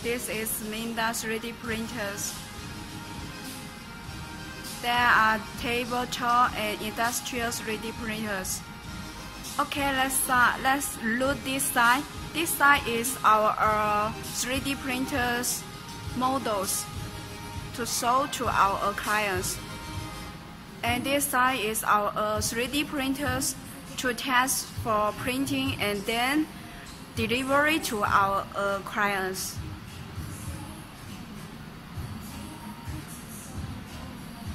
This is MINGDA 3D printers. There are tabletop and industrial 3D printers. Okay, let's start. Let's look this side. This side is our 3D printers models to show to our clients. And this side is our 3D printers to test for printing and then delivery to our clients.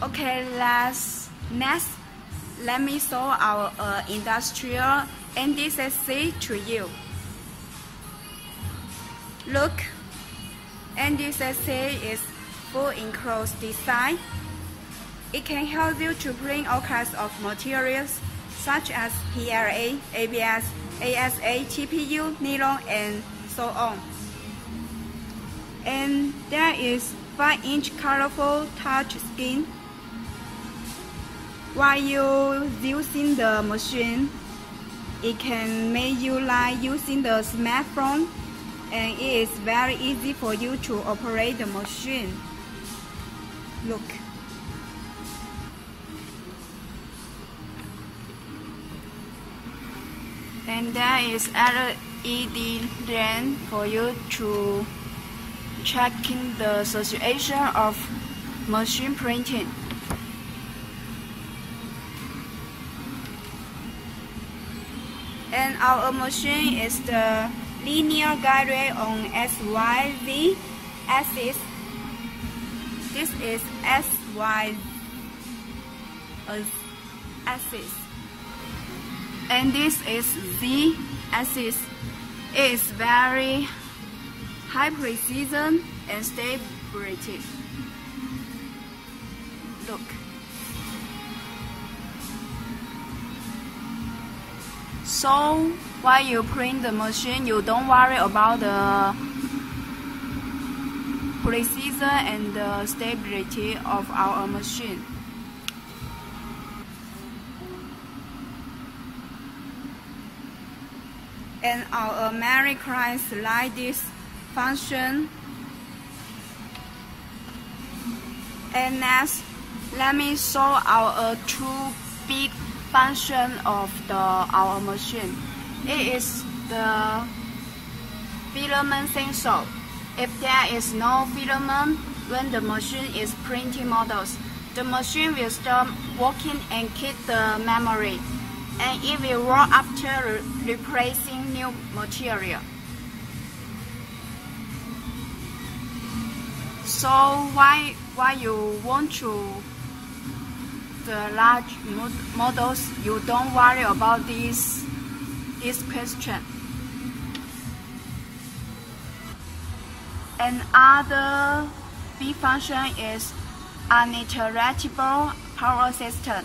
Okay, next, let me show our industrial MD-6C to you. Look, MD-6C is full enclosed design. It can help you to print all kinds of materials such as PLA, ABS, ASA, TPU, nylon, and so on. And there is 5-inch colorful touch screen. While you using the machine, it can make you like using the smartphone, and it is very easy for you to operate the machine. Look. And there is LED lamp for you to checking the situation of machine printing. And our machine is the linear guide rail on XYZ axis. This is XY axis. And this is Z axis. It is very high precision and stability. Look. So while you print the machine, you don't worry about the precision and the stability of our machine. And our many clients like this function. And next, let me show our two big function of our machine. It is the filament sensor. If there is no filament when the machine is printing models, the machine will stop working and keep the memory, and it will work after replacing new material. So why you want to the large models, you don't worry about this question. Another big function is uninterruptible power system.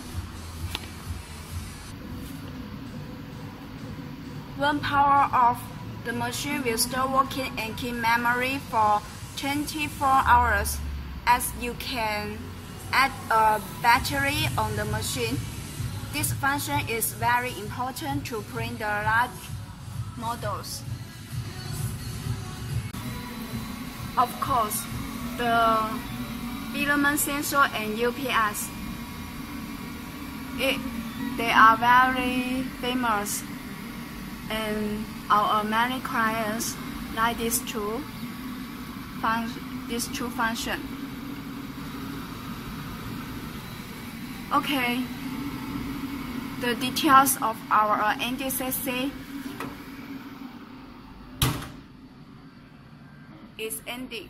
When power off, the machine will stop working and keep memory for 24 hours, as you can add a battery on the machine. This function is very important to print the large models. Of course, the filament sensor and UPS, they are very famous, and our many clients like these two functions. Okay, the details of our MD-6C is ending.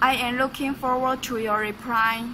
I am looking forward to your reply.